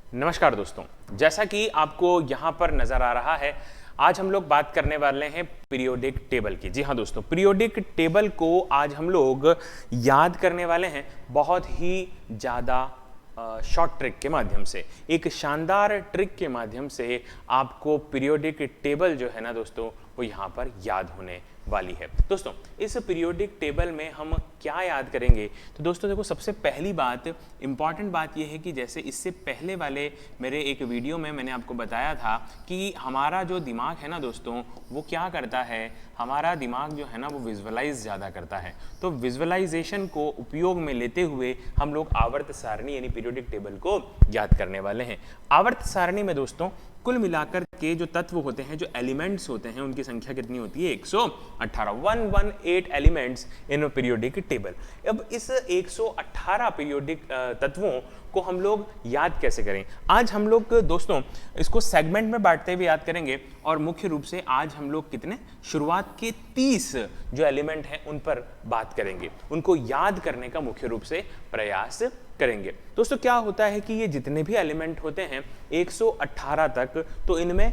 नमस्कार दोस्तों, जैसा कि आपको यहाँ पर नज़र आ रहा है, आज हम लोग बात करने वाले हैं पीरियोडिक टेबल की। जी हाँ दोस्तों, पीरियोडिक टेबल को आज हम लोग याद करने वाले हैं बहुत ही ज़्यादा शॉर्ट ट्रिक के माध्यम से। एक शानदार ट्रिक के माध्यम से आपको पीरियोडिक टेबल जो है ना दोस्तों, वो यहाँ पर याद होने वाली है। दोस्तों, इस पीरियोडिक टेबल में हम क्या याद करेंगे? तो दोस्तों देखो, सबसे पहली बात, इंपॉर्टेंट बात यह है कि जैसे इससे पहले वाले मेरे एक वीडियो में मैंने आपको बताया था कि हमारा जो दिमाग है ना दोस्तों, वो क्या करता है, हमारा दिमाग जो है ना वो विजुअलाइज ज़्यादा करता है। तो विजुअलाइजेशन को उपयोग में लेते हुए हम लोग आवर्त सारणी यानी पीरियोडिक टेबल को याद करने वाले हैं। आवर्त सारणी में दोस्तों कुल मिलाकर के जो तत्व होते हैं, जो एलिमेंट्स होते हैं, उनकी संख्या कितनी होती है? 118 एलिमेंट्स इन पीरियोडिक टेबल। अब इस 118 पीरियोडिक तत्वों को हम लोग याद कैसे करें? आज हम लोग दोस्तों इसको सेगमेंट में बांटते हुए याद करेंगे और मुख्य रूप से आज हम लोग कितने शुरुआत के 30 जो एलिमेंट हैं उन पर बात करेंगे, उनको याद करने का मुख्य रूप से प्रयास करेंगे। दोस्तों क्या होता है कि ये जितने भी एलिमेंट होते हैं 118 तक, तो इनमें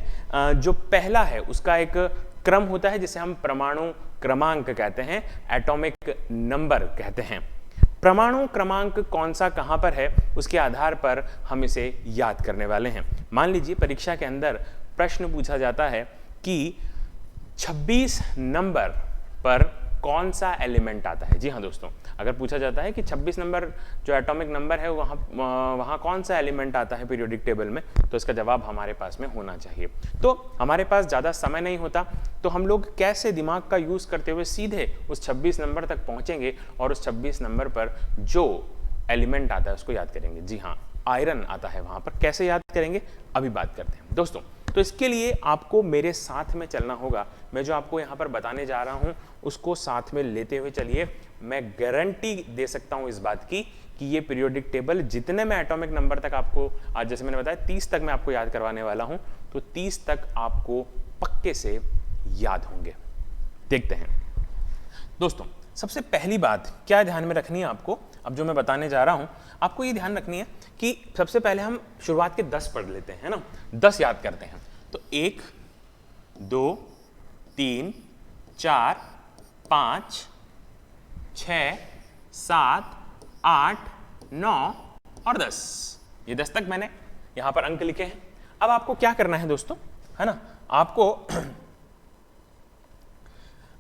जो पहला है उसका एक क्रम होता है जिसे हम परमाणु क्रमांक कहते हैं, एटॉमिक नंबर कहते हैं। परमाणु क्रमांक कौन सा कहां पर है उसके आधार पर हम इसे याद करने वाले हैं। मान लीजिए परीक्षा के अंदर प्रश्न पूछा जाता है कि 26 नंबर पर कौन सा एलिमेंट आता है। जी हाँ दोस्तों, अगर पूछा जाता है कि 26 नंबर जो एटॉमिक नंबर है वहाँ कौन सा एलिमेंट आता है पीरियोडिक टेबल में, तो इसका जवाब हमारे पास में होना चाहिए। तो हमारे पास ज़्यादा समय नहीं होता, तो हम लोग कैसे दिमाग का यूज़ करते हुए सीधे उस 26 नंबर तक पहुँचेंगे और उस 26 नंबर पर जो एलिमेंट आता है उसको याद करेंगे। जी हाँ, आयरन आता है वहाँ पर। कैसे याद करेंगे अभी बात करते हैं दोस्तों। तो इसके लिए आपको मेरे साथ में चलना होगा। मैं जो आपको यहाँ पर बताने जा रहा हूँ उसको साथ में लेते हुए चलिए। मैं गारंटी दे सकता हूँ इस बात की कि ये पीरियोडिक टेबल जितने मैं एटॉमिक नंबर तक आपको आज जैसे मैंने बताया 30 तक मैं आपको याद करवाने वाला हूँ, तो 30 तक आपको पक्के से याद होंगे। देखते हैं दोस्तों, सबसे पहली बात क्या ध्यान में रखनी है आपको, अब जो मैं बताने जा रहा हूँ आपको ये ध्यान रखनी है कि सबसे पहले हम शुरुआत के 10 पढ़ लेते हैं ना, 10 याद करते हैं। तो 1 2 3 4 5 6 7 8 9 और 10, ये 10 तक मैंने यहाँ पर अंक लिखे हैं। अब आपको क्या करना है दोस्तों, है ना,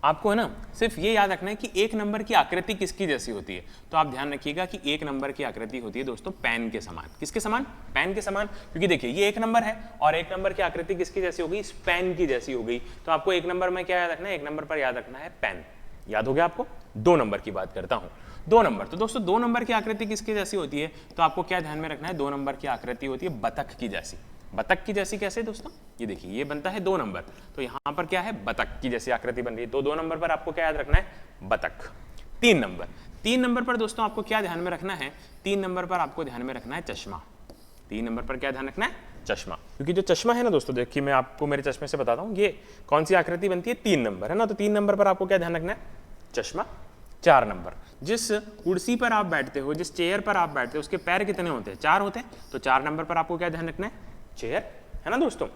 आपको है ना सिर्फ ये याद रखना है कि एक नंबर की आकृति किसकी जैसी होती है। तो आप ध्यान रखिएगा कि एक नंबर की आकृति होती है दोस्तों पेन के समान। किसके समान? पेन के समान। क्योंकि देखिए ये एक नंबर है और एक नंबर की आकृति किसकी जैसी हो गई? इस पेन की जैसी हो गई। तो आपको एक नंबर में क्या याद रखना है? एक नंबर पर याद रखना है पेन। याद हो गया आपको? 2 नंबर की बात करता हूं। 2 नंबर, तो दोस्तों 2 नंबर की आकृति किसकी जैसी होती है? तो आपको क्या ध्यान में रखना है? 2 नंबर की आकृति होती है बतख की जैसी। बतख की जैसी कैसे दोस्तों? ये देखिए ये बनता है 2 नंबर, तो यहां पर क्या है? बतख की जैसी आकृति बन रही है। तो 2 नंबर पर आपको क्या याद रखना है? बतख। 3 नंबर, 3 नंबर पर दोस्तों आपको क्या ध्यान में रखना है? 3 नंबर पर आपको ध्यान में रखना है चश्मा। 3 नंबर पर क्या ध्यान रखना है? चश्मा। क्योंकि जो चश्मा है ना दोस्तों, देखिए मैं आपको मेरे चश्मे से बताता हूँ ये कौन सी आकृति बनती है? 3 नंबर, है ना। तो 3 नंबर पर आपको क्या ध्यान रखना है? चश्मा। 4 नंबर, जिस कुर्सी पर आप बैठते हो, जिस चेयर पर आप बैठते हो, उसके पैर कितने होते हैं? 4 होते हैं। तो 4 नंबर पर आपको क्या ध्यान रखना है? चेयर, है ना दोस्तों।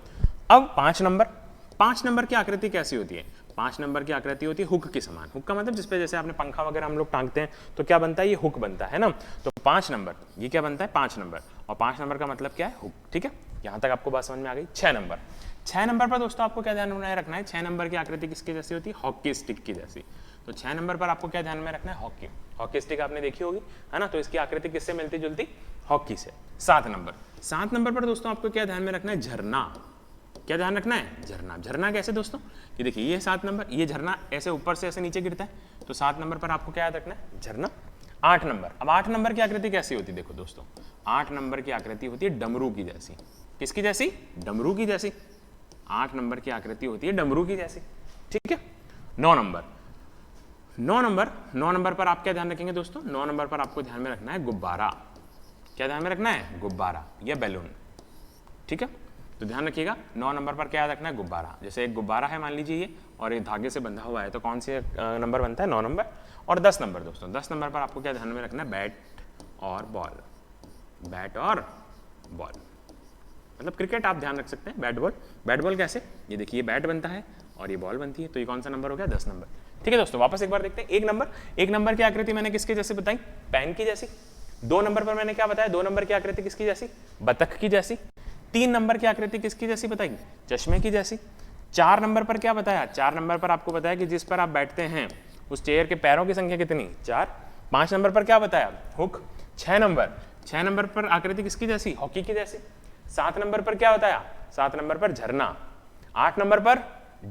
अब 5 नंबर, 5 नंबर की आकृति कैसी होती है? 5 नंबर की आकृति होती है हुक के समान। हुक का मतलब जिसपे जैसे आपने पंखा वगैरह हम लोग टांगते हैं तो क्या बनता है? ये हुक बनता है ना। तो 5 नंबर, ये क्या बनता है? 5 नंबर। और 5 नंबर का मतलब क्या है? हुक। ठीक है, यहां तक आपको बात समझ में आ गई। 6 नंबर, 6 नंबर पर दोस्तों आपको क्या ध्यान में रखना है? 6 नंबर की आकृति किसकी जैसी होती है? हॉकी स्टिक की जैसी। तो 6 नंबर पर आपको क्या ध्यान में रखना है? हॉकी। हॉकी स्टिक आपने देखी होगी, है ना। तो इसकी आकृति किससे मिलती जुलती? हॉकी से। 7 नंबर, 7 नंबर पर दोस्तों आपको क्या ध्यान में रखना है? झरना। क्या ध्यान रखना है? झरना। झरना कैसे दोस्तों? ये देखिए ये 7 नंबर, ये झरना ऐसे ऊपर से ऐसे नीचे गिरता है। तो 7 नंबर पर आपको क्या याद रखना है? झरना। 8 नंबर, अब 8 नंबर की आकृति कैसी होती है? देखो दोस्तों 8 नंबर की आकृति होती है डमरू की जैसी। किसकी जैसी? डमरू की जैसी। 8 नंबर की आकृति होती है डमरू की जैसी। ठीक है। 9 नंबर, 9 नंबर, 9 नंबर पर आप क्या ध्यान रखेंगे दोस्तों? 9 नंबर पर आपको ध्यान में रखना है गुब्बारा। क्या ध्यान में रखना है? गुब्बारा या बैलून। ठीक है, तो ध्यान रखिएगा 9 नंबर पर क्या याद रखना है? गुब्बारा। जैसे एक गुब्बारा है मान लीजिए ये, और ये धागे से बंधा हुआ है, तो कौन से नंबर बनता है? 9 नंबर। और 10 नंबर दोस्तों, 10 नंबर पर आपको क्या ध्यान में रखना है? बैट और बॉल। बैट और बॉल। मतलब क्रिकेट आप ध्यान रख सकते हैं, बैट बॉल। बैट बॉल कैसे, ये देखिए बैट बनता है और ये बॉल बनती है, तो ये कौन सा नंबर हो गया, 10 नंबर। ठीक है दोस्तों, वापस एक बार देखते हैं। एक नंबर की आकृति मैंने किसके जैसे बताई, पेन की जैसी। 2 नंबर पर मैंने क्या बताया, 2 नंबर की आकृति किसकी जैसी, बतख की जैसी। 3 नंबर की आकृति किसकी जैसी बताई, चश्मे की जैसी। 4 नंबर पर क्या बताया, 4 नंबर पर आपको बताया कि जिस पर आप बैठते हैं उस चेयर के पैरों की संख्या कितनी, 4। 5 नंबर पर क्या बताया, हुक। 6 नंबर पर आकृति किसकी जैसी, हॉकी की जैसी। 7 नंबर पर क्या बताया, 7 नंबर पर झरना। 8 नंबर पर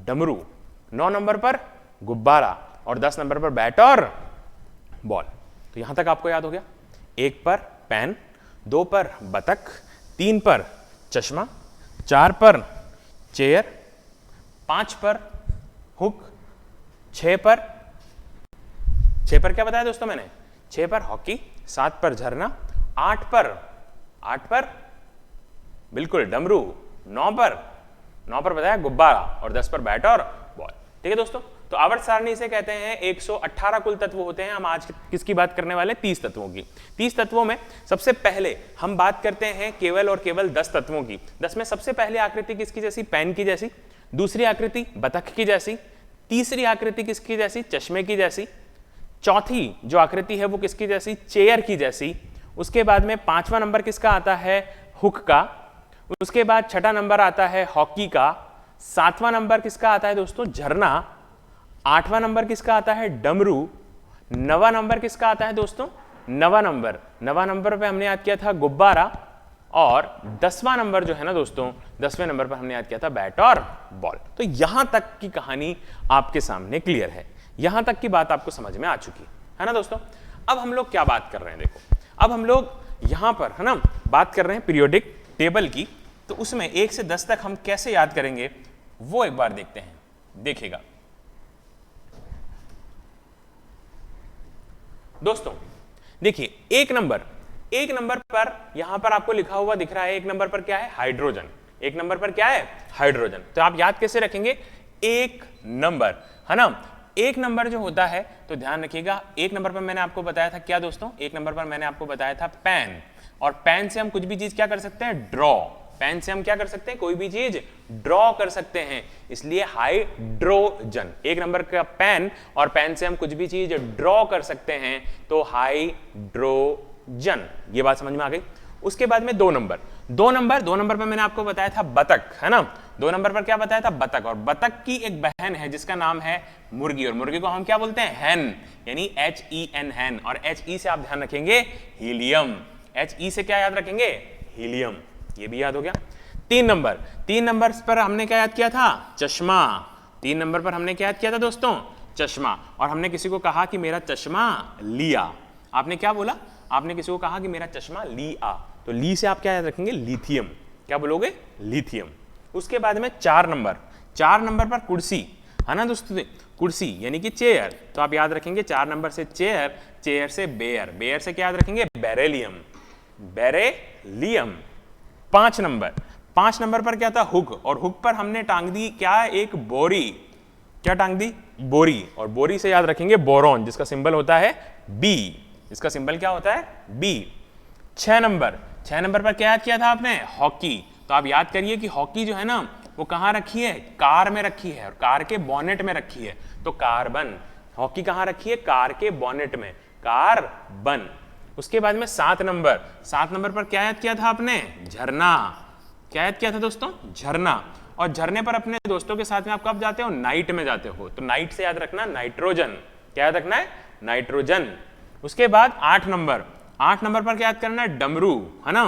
डमरू। 9 नंबर पर गुब्बारा और 10 नंबर पर बैट और बॉल। तो यहां तक आपको याद हो गया। 1 पर पेन, 2 पर बतख, 3 पर चश्मा, 4 पर चेयर, 5 पर हुक, 6 पर क्या बताया दोस्तों मैंने, 6 पर हॉकी, 7 पर झरना, 8 पर बिल्कुल डमरू, 9 पर बताया गुब्बारा और 10 पर बैट और बॉल। ठीक है दोस्तों, तो आवर्त सारणी से कहते हैं 118 कुल तत्व होते हैं। हम आज किसकी बात करने वाले, 30 तत्वों की। 30 तत्वों में सबसे पहले हम बात करते हैं केवल और केवल 10 तत्वों की। 10 में सबसे पहले आकृति किसकी जैसी, पेन की जैसी। दूसरी आकृति बतख की जैसी। तीसरी आकृति किसकी जैसी, चश्मे की जैसी। चौथी जो आकृति है वो किसकी जैसी, चेयर की जैसी। उसके बाद में 5वां नंबर किसका आता है, हुक का। उसके बाद 6ठा नंबर आता है हॉकी का। 7वां नंबर किसका आता है दोस्तों, झरना। 8वां नंबर किसका आता है, डमरू। 9वां नंबर किसका आता है दोस्तों, नवा नंबर पे हमने याद किया था गुब्बारा। और 10वां नंबर जो है ना दोस्तों, 10वें नंबर पर हमने याद किया था बैट और बॉल। तो यहां तक की कहानी आपके सामने क्लियर है, यहां तक की बात आपको समझ में आ चुकी है ना दोस्तों। अब हम लोग क्या बात कर रहे हैं, देखो अब हम लोग यहां पर है ना बात कर रहे हैं पीरियोडिक टेबल की। तो उसमें 1 से 10 तक हम कैसे याद करेंगे वो एक बार देखते हैं, देखिएगा दोस्तों। देखिए एक नंबर पर यहां पर आपको लिखा हुआ दिख रहा है, 1 नंबर पर क्या है, हाइड्रोजन। 1 नंबर पर क्या है, हाइड्रोजन। तो आप याद कैसे रखेंगे, 1 नंबर है ना। 1 नंबर जो होता है तो ध्यान रखिएगा, 1 नंबर पर मैंने आपको बताया था क्या दोस्तों, 1 नंबर पर मैंने आपको बताया था पेन। और पेन से हम कुछ भी चीज क्या कर सकते हैं, ड्रॉ। पेन से हम क्या कर सकते हैं, कोई भी चीज ड्रॉ कर सकते हैं, इसलिए हाइड्रोजन। 1 नंबर का पेन और पेन से हम कुछ भी चीज ड्रॉ कर सकते हैं, तो हाइड्रोजन। ये बात समझ में आ गई। उसके बाद में 2 नंबर पर मैंने आपको बताया था बतख, है ना। 2 नंबर पर क्या बताया था, बतख। और बतख की एक बहन है जिसका नाम है मुर्गी, और मुर्गी को हम क्या बोलते हैं, हैन, यानी HEN, हैन। और HE से आप ध्यान रखेंगे हीलियम। HE से क्या याद रखेंगे, हीलियम। ये भी याद हो गया। 3 नंबर पर हमने क्या याद किया था, चश्मा। 3 नंबर पर हमने क्या याद किया था दोस्तों, चश्मा। और हमने किसी को कहा कि मेरा चश्मा लिया। आपने क्या बोला, आपने किसी को कहा कि मेरा चश्मा लिया, तो ली से आप क्या याद रखेंगे, लिथियम। क्या बोलोगे, लिथियम। उसके बाद में 4 नंबर पर कुर्सी, है ना दोस्तों, कुर्सी यानी कि चेयर। तो आप याद रखेंगे 4 नंबर से चेयर, चेयर से बेयर, बेयर से क्या याद रखेंगे, बेरेलियम। 5 नंबर पर क्या था, हुक। और हुक पर हमने टांग दी क्या, एक बोरी। क्या टांग दी, बोरी। और बोरी से याद रखेंगे बोरॉन, जिसका सिंबल होता है बी। इसका सिंबल क्या होता है, बी। 6 नंबर पर क्या याद किया था आपने, हॉकी। तो आप याद करिए कि हॉकी जो है ना वो कहां रखी है, कार में रखी है, और कार के बॉनेट में रखी है। तो कार्बन, हॉकी कहां रखी है, कार के बॉनेट में, कार्बन। उसके बाद में 7 नंबर पर क्या याद किया था आपने, झरना। क्या याद किया था दोस्तों, झरना। और झरने पर अपने दोस्तों के साथ में आप कब जाते हो, नाइट में जाते हो। तो नाइट से याद रखना नाइट्रोजन। क्या याद रखना है, नाइट्रोजन। उसके बाद 8 नंबर पर क्या याद करना है, डमरू, है ना।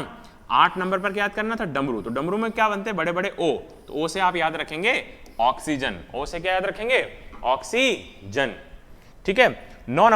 8 नंबर पर क्या याद करना था, डमरू। तो डमरू में क्या बनते हैं, बड़े बड़े ओ। तो ओ से आप याद रखेंगे ऑक्सीजन। ओ से क्या याद रखेंगे, ऑक्सीजन। ठीक है। 9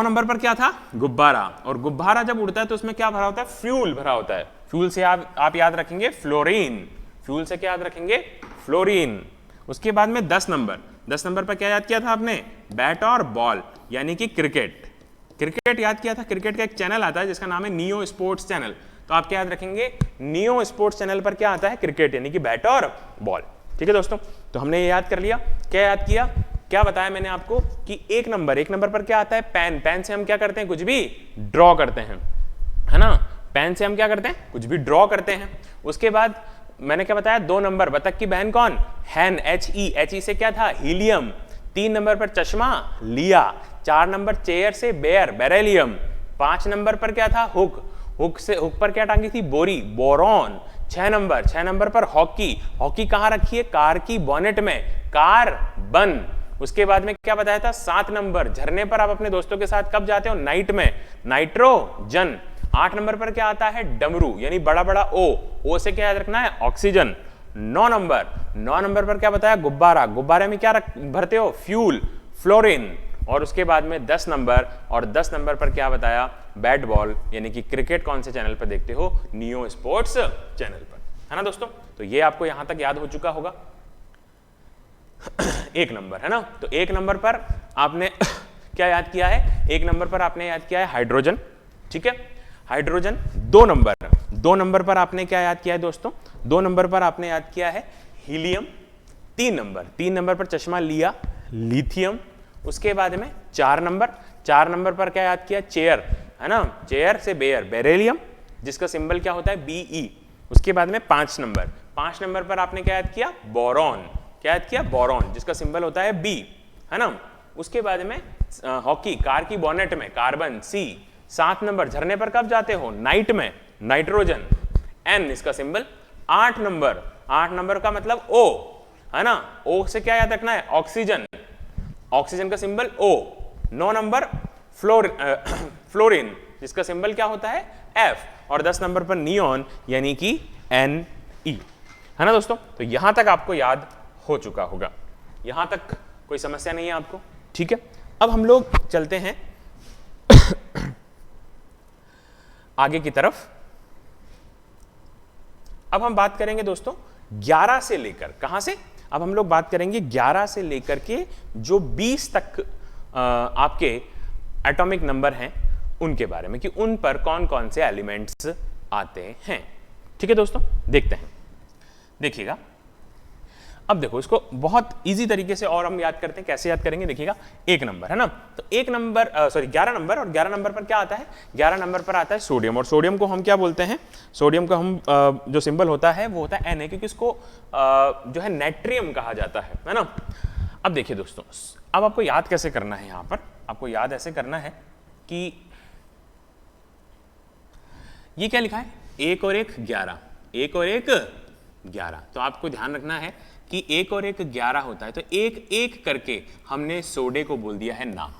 नंबर पर क्या था, गुब्बारा। और गुब्बारा जब उड़ता है तो उसमें क्या भरा होता है, फ्यूल भरा होता है। फ्यूल से आप याद रखेंगे फ्लोरीन। फ्यूल से क्या याद रखेंगे, फ्लोरीन। उसके बाद में 10 नंबर पर क्या याद किया था आपने, बैट और बॉल, यानी कि क्रिकेट याद किया था। क्रिकेट का एक चैनल आता है जिसका नाम है नियो स्पोर्ट्स चैनल। तो आप क्या याद रखेंगे, नियो स्पोर्ट्स चैनल पर क्या आता है, क्रिकेट, यानी कि बैट और बॉल। ठीक है दोस्तों, तो हमने ये याद कर लिया। क्या याद किया, क्या बताया मैंने आपको कि 1 नंबर पर क्या आता है, पेन। पेन से हम क्या करते हैं, कुछ भी ड्रॉ करते हैं, है ना। पेन से हम क्या करते हैं, कुछ भी ड्रॉ करते हैं। उसके बाद मैंने क्या बताया, 2 नंबर बतख की बहन कौन, हैन, He से क्या था, हीलियम। 3 नंबर पर चश्मा, लिया। 4 नंबर चेयर से बेयर, बेरेलियम। 5 नंबर पर क्या था, हुक, हुक पर क्या टांगी थी, बोरी, बोरॉन। 6 नंबर पर हॉकी, हॉकी कहाँ रखी है, कार की बॉनेट में, कार्बन। उसके बाद में क्या बताया था, 7 नंबर झरने पर आप अपने दोस्तों के साथ कब जाते हो, नाइट में, नाइट्रोजन। 8 नंबर पर क्या आता है, डमरू, यानी बड़ा बड़ा ओ से क्या याद रखना है, ऑक्सीजन। 9 नंबर पर क्या बताया, गुब्बारा, गुब्बारे में क्या भरते हो, फ्यूल, फ्लोरिन। और उसके बाद में 10 नंबर, और 10 नंबर पर क्या बताया, बैट बॉल, यानी कि क्रिकेट कौन से चैनल पर देखते हो, नियो स्पोर्ट्स चैनल पर, है ना दोस्तों। तो ये आपको यहां तक याद हो चुका होगा। 1 नंबर, है ना। तो 1 नंबर पर आपने क्या याद किया है, 1 नंबर पर आपने याद किया है हाइड्रोजन, ठीक है, हाइड्रोजन। 2 नंबर पर आपने क्या याद किया है दोस्तों, 2 नंबर पर आपने याद किया है हीलियम। 3 नंबर पर चश्मा लिया, लिथियम। उसके बाद में 4 नंबर पर क्या याद किया, चेयर, है ना, चेयर से बेयर, बेरेलियम, जिसका सिंबल क्या होता है, Be। उसके बाद में 5 नंबर पर आपने क्या याद किया, बोरॉन, क्या याद किया, बोरॉन, जिसका सिंबल होता है B, है ना। उसके बाद में हॉकी, कार की बॉनेट में, कार्बन, C। 7 नंबर झरने पर कब जाते हो, नाइट में, नाइट्रोजन, N, इसका सिंबल। 8 नंबर का मतलब O, है ना, O से क्या याद रखना है, ऑक्सीजन, ऑक्सीजन का सिंबल O। 9 नंबर फ्लोरिन, जिसका सिंबल क्या होता है, F। और 10 नंबर पर नियॉन, यानी कि Ne, है ना दोस्तों। तो यहां तक आपको याद हो चुका होगा, यहां तक कोई समस्या नहीं है आपको, ठीक है। अब हम लोग चलते हैं आगे की तरफ। अब हम बात करेंगे दोस्तों 11 से लेकर, कहां से, अब हम लोग बात करेंगे 11 से लेकर के जो 20 तक आपके एटॉमिक नंबर हैं उनके बारे में, कि उन पर कौन कौन से एलिमेंट्स आते हैं, ठीक है दोस्तों। देखते हैं, देखिएगा। अब देखो, इसको बहुत इजी तरीके से और हम याद करते हैं, कैसे याद करेंगे, देखिएगा। 1 नंबर, है ना, तो 11 नंबर, और 11 नंबर पर क्या आता है, 11 नंबर पर आता है सोडियम। और सोडियम को हम क्या बोलते हैं, सोडियम को हम जो सिंबल होता है वो होता है Na, क्योंकि इसको जो है नेट्रियम कहा जाता है ना। अब देखिए दोस्तों, अब आपको याद कैसे करना है, यहां पर आपको याद ऐसे करना है कि ये क्या लिखा है, 1 और 1 11, 1 और 1 11। तो आपको ध्यान रखना है कि 1 और 1 11 होता है, तो एक एक करके हमने सोडे को बोल दिया है ना,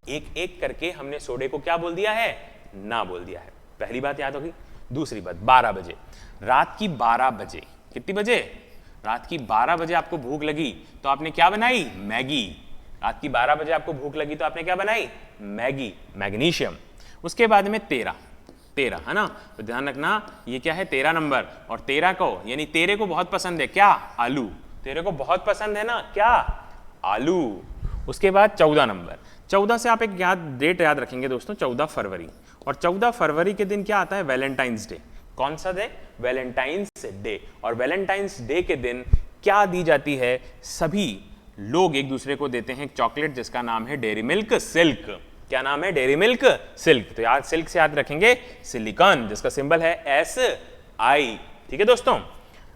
एक एक करके हमने सोडे को क्या बोल दिया है, ना बोल दिया है। पहली बात याद होगी। दूसरी बात, 12 बजे, रात की 12 बजे, कितनी बजे, रात की 12 बजे आपको भूख लगी तो आपने क्या बनाई, मैगी। रात की 12 बजे आपको भूख लगी तो आपने क्या बनाई, मैगी, मैग्नीशियम। उसके बाद में 13, है ना, तो ध्यान रखना ये क्या है, 13 नंबर। और 13 को, यानी तेरे को बहुत पसंद है क्या, आलू, तेरे को बहुत पसंद है ना क्या, आलू। उसके बाद 14 नंबर, 14 से आप एक डेट याद रखेंगे दोस्तों, 14 फरवरी। और 14 फरवरी के दिन क्या आता है, वैलेंटाइंस डे। कौन सा डे, वैलेंटाइंस डे। और वैलेंटाइंस डे के दिन क्या दी जाती है, सभी लोग एक दूसरे को देते हैं एक चॉकलेट जिसका नाम है डेयरी मिल्क सिल्क। क्या नाम है, डेयरी मिल्क सिल्क। तो याद, सिल्क से याद रखेंगे सिलिकॉन, जिसका सिंबल है Si, ठीक है दोस्तों।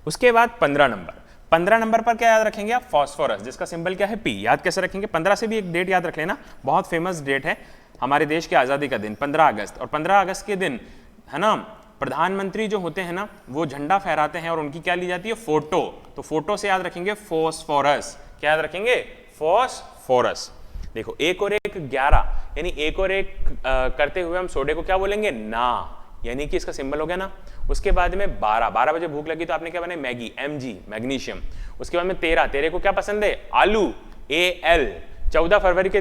उसके बाद 15 नंबर पर क्या याद रखेंगे आप, फास्फोरस, जिसका सिंबल क्या है P। याद कैसे रखेंगे, 15 से भी एक डेट याद रख लेना, बहुत फेमस डेट है हमारे देश की आजादी का दिन, 15 अगस्त। और 15 अगस्त के दिन, है ना, प्रधानमंत्री जो होते हैं ना, वो झंडा फहराते हैं और उनकी क्या ली जाती है, फोटो। तो फोटो से याद रखेंगे फॉस्फोरस। क्या याद रखेंगे, फॉस्फोरस। देखो, 1 और 1 11, यानी 1 और 1 करते हुए हम सोडे को क्या बोलेंगे, ना, यानी कि इसका सिंबल हो गया ना। उसके बाद में 12 बजे भूख लगी तो आपने क्या बनाई, मैगी, Mg, मैग्नीशियम। उसके बाद में 13 को क्या पसंद है, आलू, Al। 14 फरवरी के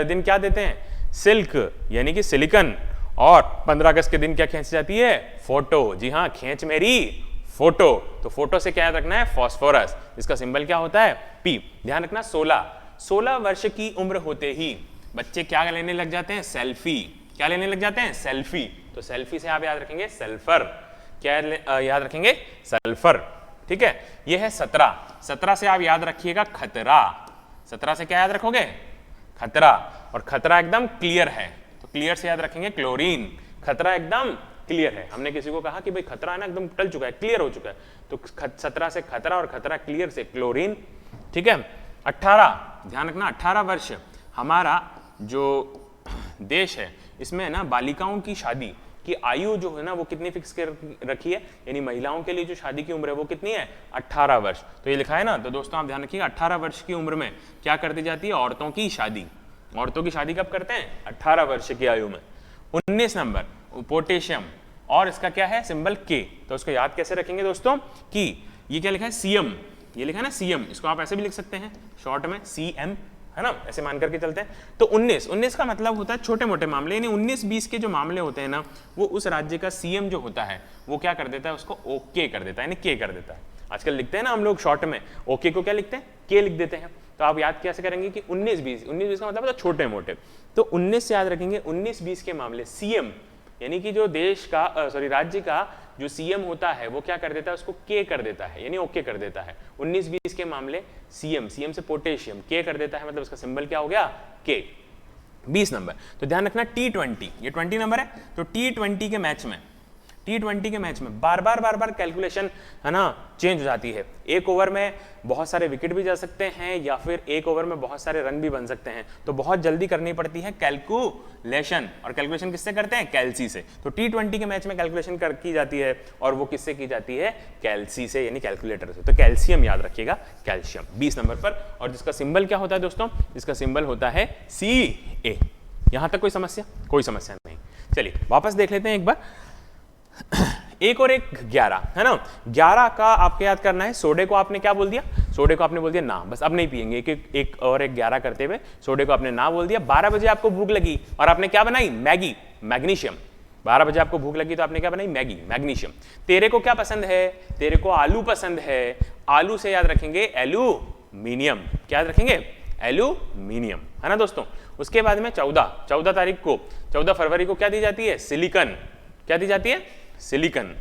दिन क्या देते हैं, सिल्क, यानी कि सिलिकॉन। और 15 अगस्त के दिन क्या खींच जाती है, फोटो। जी हाँ, खींच मेरी फोटो। तो फोटो से क्या याद रखना है, फास्फोरस, इसका सिंबल क्या होता है, P। ध्यान रखना, 16 वर्ष की उम्र होते ही बच्चे क्या लेने लग जाते हैं, सेल्फी। क्या लेने लग जाते हैं, सेल्फी। तो सेल्फी से आप याद रखेंगे सल्फर। क्या याद रखेंगे, सल्फर, ठीक है। ये है 17 से आप याद रखिएगा खतरा। 17 से क्या याद रखोगे, खतरा। और खतरा एकदम क्लियर है, तो क्लियर से याद रखेंगे क्लोरीन। खतरा एकदम क्लियर है। हमने किसी को कहा कि भाई खतरा है ना एकदम टल चुका है, क्लियर हो चुका है, तो 17 से खतरा और खतरा क्लियर से क्लोरीन। ठीक है, 18, ध्यान रखना 18 वर्ष हमारा जो देश है इसमें ना बालिकाओं की शादी की आयु जो है ना वो कितनी फिक्स कर रखी है, यानी महिलाओं के लिए जो शादी की उम्र है वो कितनी है 18 वर्ष। तो ये लिखा है ना, तो दोस्तों आप ध्यान रखिएगा 18 वर्ष की उम्र में क्या कर दी जाती है, औरतों की शादी। औरतों की शादी कब करते हैं, 18 वर्ष की आयु में। 19 नंबर पोटेशियम, और इसका क्या है सिंबल के, तो उसको याद कैसे रखेंगे दोस्तों कि ये क्या लिखा है सीएम, ये लिखा है ना सीएम, इसको आप ऐसे भी लिख सकते हैं शॉर्ट में सीएम, है ना, ऐसे मान करके चलते हैं। तो 19 का मतलब होता है छोटे मोटे मामले, यानी 19-20 के जो मामले होते हैं ना वो उस राज्य का सीएम जो होता है वो क्या कर देता है, उसको ओके कर देता है, यानी के कर देता है। आजकल लिखते हैं ना हम लोग शॉर्ट में, ओके को क्या लिखते हैं, के लिख देते हैं। तो आप याद कैसे करेंगे कि 19-20 का मतलब छोटे मोटे, तो 19 से याद रखेंगे 19-20 के मामले सीएम, यानी कि जो देश का राज्य का जो सीएम होता है वो क्या कर देता है, उसको के कर देता है, यानी ओके कर देता है। 19-20 के मामले सीएम से पोटेशियम, के कर देता है, मतलब इसका सिंबल क्या हो गया, के। 20 नंबर, तो ध्यान रखना T20, ये 20 नंबर है, तो T20 के मैच में बार बार कैलकुलेशन है ना चेंज हो जाती है। एक ओवर में बहुत सारे विकेट भी जा सकते हैं या फिर एक ओवर में बहुत सारे रन भी बन सकते हैं, तो बहुत जल्दी करनी पड़ती है कैलकुलेशन, और कैलकुलेशन किससे करते हैं, कैल्सी से। तो T20 के मैच में कैलकुलेशन की जाती है और वो किससे की जाती है, कैल्सी से, यानी कैलकुलेटर से। तो कैल्शियम याद रखिएगा, कैल्शियम 20 नंबर पर, और जिसका सिंबल क्या होता है दोस्तों, इसका सिंबल होता है Ca। यहां तक कोई समस्या, कोई समस्या नहीं। चलिए वापस देख लेते हैं एक बार, एक और एक 11 है ना, 11 का आपको याद करना है, सोडे को आपने क्या बोल दिया, सोडे को आपने बोल दिया ना, बस अब नहीं पिएंगे, एक और एक 11 करते हुए सोडे को आपने ना बोल दिया। 12 बजे आपको भूख लगी और आपने क्या बनाई, मैगी, मैग्नीशियम। 12 बजे आपको भूख लगी तो आपने क्या बनाई, मैगी, मैग्नीशियम। तेरे को क्या पसंद है, तेरे को आलू पसंद है, आलू से याद रखेंगे एल्यूमिनियम, क्या याद रखेंगे, एल्यूमिनियम, है ना दोस्तों। उसके बाद में 14 तारीख को, 14 फरवरी को क्या दी जाती है, सिलिकॉन, क्या दी जाती है, सिलिकॉन।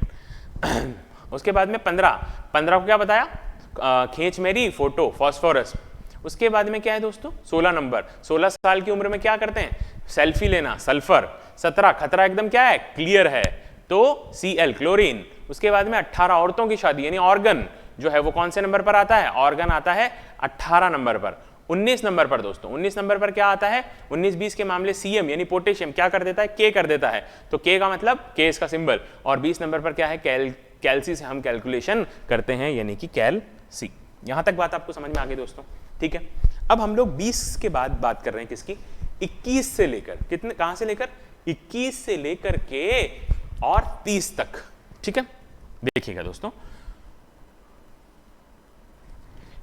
उसके बाद में 15 को क्या बताया, खींच मेरी फोटो, फॉस्फोरस। उसके बाद में क्या है दोस्तों, 16 नंबर, 16 साल की उम्र में क्या करते हैं, सेल्फी लेना, सल्फर। 17 खतरा एकदम क्या है, क्लियर है, तो Cl, क्लोरीन। उसके बाद में 18 औरतों की शादी, यानी ऑर्गन जो है वो कौन से नंबर पर आता है, ऑर्गन आता है 18 नंबर पर। 19 नंबर पर दोस्तों, 19 नंबर पर क्या आता है, 19-20 के मामले सीएम यानी पोटेशियम क्या कर देता है, के कर देता है, तो के का मतलब के इसका सिंबल। और 20 नंबर पर क्या है, कैल्सी से हम कैलकुलेशन करते हैं, यानी कि कैल्सी। यहां तक बात आपको समझ में आ गई दोस्तों, ठीक है। अब हम लोग 20 के बाद बात कर रहे हैं किसकी, 21 से लेकर, कितने, कहां से लेकर, 21 से लेकर के और 30 तक, ठीक है। देखिएगा दोस्तों,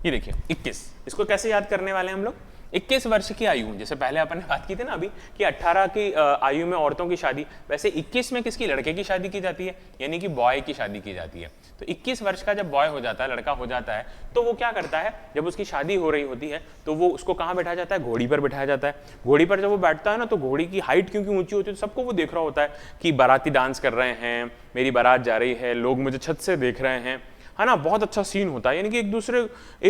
ये देखिए 21, इसको कैसे याद करने वाले हैं हम लोग, 21 वर्ष की आयु, जैसे पहले अपन ने बात की थी ना अभी कि 18 की आयु में औरतों की शादी, वैसे 21 में किसकी, लड़के की शादी की जाती है, यानी कि बॉय की शादी की जाती है। तो 21 वर्ष का जब बॉय हो जाता है, लड़का हो जाता है, तो वो क्या करता है, जब उसकी शादी हो रही होती है तो वो उसको कहाँ बैठाया जाता है, घोड़ी पर बैठाया जाता है। घोड़ी पर जब वो बैठता है ना, तो घोड़ी की हाइट क्योंकि ऊंची होती है, तो सबको वो देख रहा होता है कि बाराती डांस कर रहे हैं, मेरी बारात जा रही है, लोग मुझे छत से देख रहे हैं, है ना, बहुत अच्छा सीन होता है। यानी कि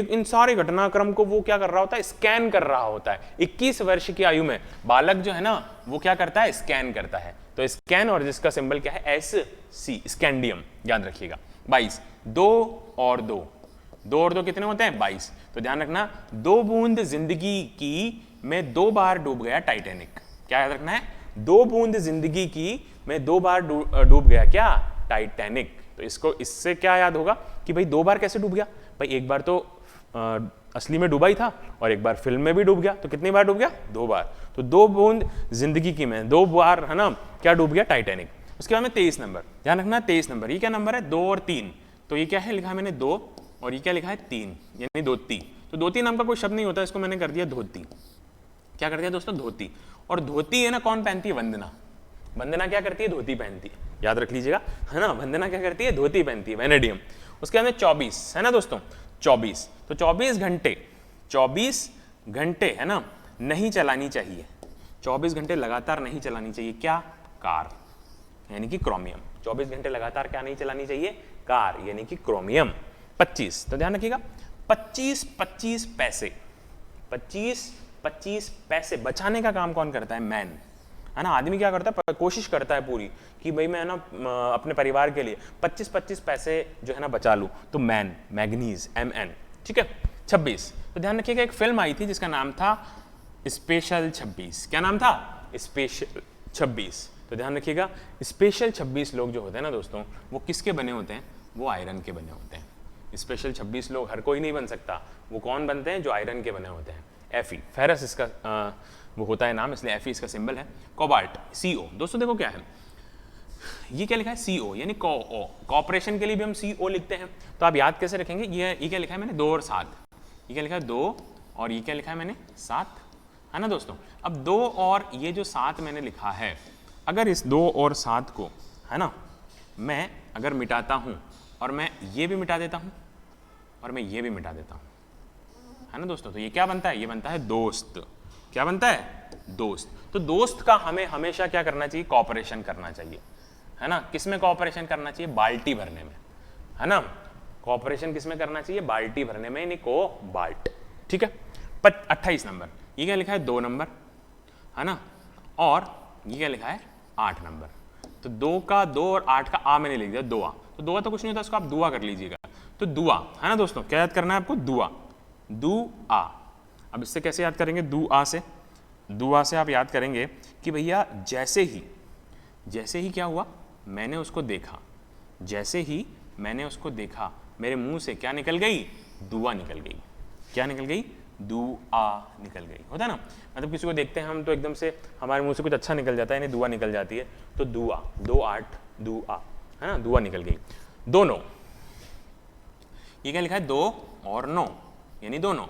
इन सारे घटनाक्रम को वो क्या कर रहा होता है, स्कैन कर रहा होता है। 21 वर्ष की आयु में बालक जो है ना वो क्या करता है, स्कैन करता है। तो स्कैन, और जिसका सिंबल क्या है, SC, स्कैंडियम, याद रखिएगा। 22, 2 और 2 कितने होते हैं, 22। तो ध्यान रखना, 2 बूंद जिंदगी की में 2 बार डूब गया टाइटैनिक, क्या याद रखना है, 2 बूंद जिंदगी की में 2 बार डूब गया क्या, टाइटैनिक। तो इसको, इससे क्या याद होगा कि भाई 2 बार कैसे डूब गया, भाई एक बार तो असली में डूबा ही था और एक बार फिल्म में भी डूब गया, तो कितनी बार डूब गया, 2 बार। तो 2 बूंद जिंदगी की में 2 बार, है ना, क्या डूब गया, टाइटैनिक। उसके बाद में 23 नंबर, ध्यान रखना 23 नंबर, ये क्या नंबर है, 2 और 3। तो ये क्या है, लिखा है मैंने 2 और ये क्या लिखा है 3, यानी धोती। तो धोती नाम का कोई शब्द नहीं होता, इसको मैंने कर दिया धोती। क्या कर दिया दोस्तों, धोती। और धोती है ना कौन पहनती है, वंदना। वंदना क्या करती है, धोती पहनती है, याद रख लीजिएगा, है ना, वंदना क्या करती है, धोती पहनती है, वेनेडियम। उसके अंदर 24 है ना दोस्तों, 24। तो 24 घंटे है ना नहीं चलानी चाहिए, 24 घंटे लगातार नहीं चलानी चाहिए, क्या, कार, यानी कि क्रोमियम। 24 घंटे लगातार क्या नहीं चलानी चाहिए, कार, यानी कि क्रोमियम। 25, तो ध्यान रखिएगा, 25 पैसे, 25 पैसे बचाने का काम कौन करता है, मैन, है ना। आदमी क्या करता है, कोशिश करता है पूरी कि भाई मैं ना अपने परिवार के लिए 25-25 पैसे जो है ना बचा लूँ, तो मैन, मैग्नीज, MN, ठीक है। 26, तो ध्यान रखिएगा एक फिल्म आई थी जिसका नाम था स्पेशल 26। क्या नाम था? स्पेशल 26। तो ध्यान रखिएगा स्पेशल 26 लोग जो होते हैं ना दोस्तों, वो किसके बने होते हैं? वो आयरन के बने होते हैं। स्पेशल 26 लोग हर कोई नहीं बन सकता, वो कौन बनते हैं? जो आयरन के बने होते हैं। Fe, फेरस इसका वो होता है नाम, इसलिए Fe इसका सिंबल है। Cobalt, CO। दोस्तों देखो क्या है, ये क्या लिखा है? CO, यानी कॉपरेशन के लिए भी हम CO लिखते हैं। तो आप याद कैसे रखेंगे? ये क्या लिखा है मैंने? 2 और 7। ये क्या लिखा है? 2 और ये क्या लिखा है मैंने? 7, है ना दोस्तों। अब 2 और ये जो 7 मैंने लिखा है, अगर इस 2 और 7 को, है ना, मैं अगर मिटाता हूं और मैं ये भी मिटा देता हूं और मैं ये भी मिटा देता हूं, है ना दोस्तों, तो ये क्या बनता है? ये बनता है दोस्त। क्या बनता है? दोस्त। तो दोस्त का हमें हमेशा क्या करना चाहिए? कॉपरेशन करना चाहिए, है ना। किस में कॉपरेशन करना चाहिए? बाल्टी भरने में, है ना। कॉपरेशन किस में करना चाहिए? बाल्टी भरने में, यानी कोबाल्ट, ठीक है। 28 नंबर, ये क्या लिखा है? 2 नंबर, है ना। और ये क्या लिखा है? 8 नंबर। तो 2 का 2 और 8 का आ मैंने लिख दिया, दुआ। तो दुआ तो कुछ नहीं होता, उसको आप दुआ कर लीजिएगा। तो दुआ, है ना दोस्तों, क्या याद करना है आपको? दुआ, दुआ। अब इससे कैसे याद करेंगे? दुआ से, दुआ से आप याद करेंगे कि भैया जैसे ही क्या हुआ, मैंने उसको देखा, जैसे ही मैंने उसको देखा, मेरे मुंह से क्या निकल गई? दुआ निकल गई। क्या निकल गई? दुआ निकल गई। होता है ना, मतलब किसी को देखते हैं हम तो एकदम से हमारे मुंह से कुछ अच्छा निकल जाता है, यानी दुआ निकल जाती है। तो दुआ, 2 8 दुआ, है ना, दुआ निकल गई। दोनों, ये क्या लिखा है? 2 और 9, यानी दोनों।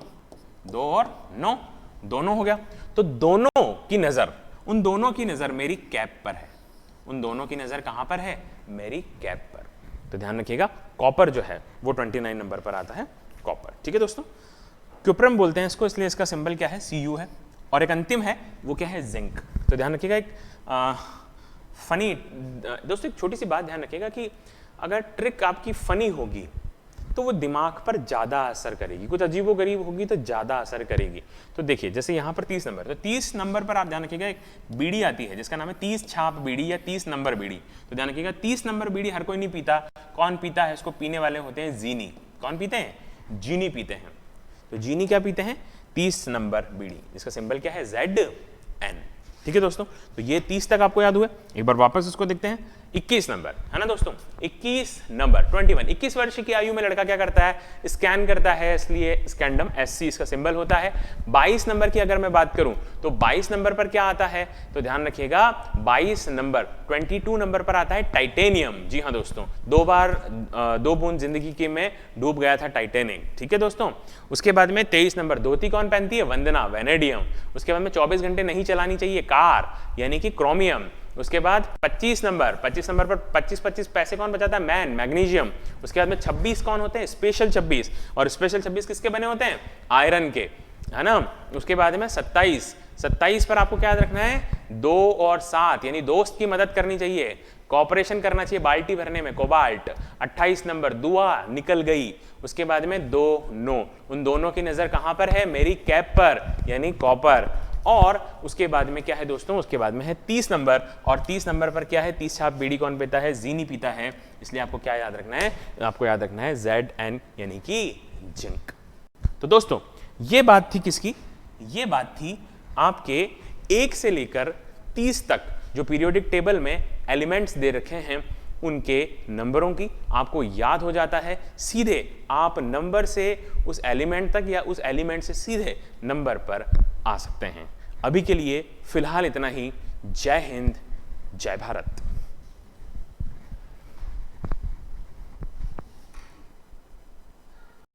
2 और 9, दोनों हो गया। तो दोनों की नजर, उन दोनों की नजर मेरी कैप पर है। उन दोनों की नजर कहां पर है? मेरी कैप पर। तो ध्यान रखिएगा कॉपर जो है वो 29 नंबर पर आता है, कॉपर, ठीक है दोस्तों। क्यूप्रम बोलते हैं इसको, इसलिए इसका सिंबल क्या है? Cu है। और एक अंतिम है, वो क्या है? जिंक। तो ध्यान रखिएगा एक फनी दोस्तों, एक छोटी सी बात ध्यान रखिएगा कि अगर ट्रिक आपकी फनी होगी तो वो दिमाग पर ज़्यादा असर करेगी, कुछ अजीबोगरीब होगी तो ज़्यादा असर करेगी। तो देखिए जैसे यहाँ पर 30 नंबर, तो 30 नंबर पर आप ध्यान रखिएगा एक बीड़ी आती है जिसका नाम है 30 छाप बीड़ी या 30 नंबर बीड़ी। तो ध्यान रखिएगा 30 नंबर बीड़ी हर कोई नहीं पीता। कौन पीता है इसको? पीने वाले होते हैं जीनी। कौन पीते हैं? जीनी पीते हैं। तो जीनी क्या पीते हैं? 30 नंबर बीड़ी, जिसका सिंबल क्या है? ZN, ठीक है दोस्तों। तो ये 30 तक आपको याद हुआ। एक बार वापस इसको देखते हैं। 21 नंबर, है ना दोस्तों, 21 नंबर 21। 21 वर्ष की आयु में लड़का क्या करता है? स्कैन करता है, इसलिए स्कैंडम SC इसका सिंबल होता है। 22 नंबर की अगर मैं बात करूं तो 22 नंबर पर क्या आता है? तो ध्यान रखिएगा 22 नंबर 22 नंबर पर आता है टाइटेनियम। जी हाँ दोस्तों, 2 बार 2 बूंद जिंदगी के में डूब गया था टाइटेनिक, ठीक है दोस्तों। उसके बाद में 23 नंबर धोती कौन पहनती है? वंदना, वेनेडियम। उसके बाद में 24 घंटे नहीं चलानी चाहिए कार, यानी कि क्रोमियम। उसके बाद 25 नंबर पर 25 पैसे कौन बचाता है? Man, magnesium. उसके बाद में 26 कौन होते हैं? स्पेशल 26। और स्पेशल 26 किसके बने होते हैं? आयरन के, है ना। उसके बाद में 27 पर आपको क्या याद रखना है? 2 और 7, यानी दोस्त की मदद करनी चाहिए, कॉपरेशन करना चाहिए बाल्टी भरने में, कोबाल्ट। 28 नंबर दुआ निकल गई। उसके बाद में 2 9, उन दोनों की नजर कहां पर है? मेरी कैप पर, यानी कॉपर। और उसके बाद में क्या है दोस्तों? उसके बाद में है 30 नंबर। और 30 नंबर पर क्या है? 30 छाप बीड़ी कौन पीता है? जीनी पीता है। इसलिए आपको क्या याद रखना है? आपको याद रखना है ZN, यानी कि जिंक। तो दोस्तों ये बात थी किसकी? ये बात थी आपके 1 से लेकर 30 तक जो पीरियोडिक टेबल में एलिमेंट्स दे रखे हैं उनके नंबरों की। आपको याद हो जाता है, सीधे आप नंबर से उस एलिमेंट तक या उस एलिमेंट से सीधे नंबर पर आ सकते हैं। अभी के लिए फिलहाल इतना ही। जय हिंद, जय भारत।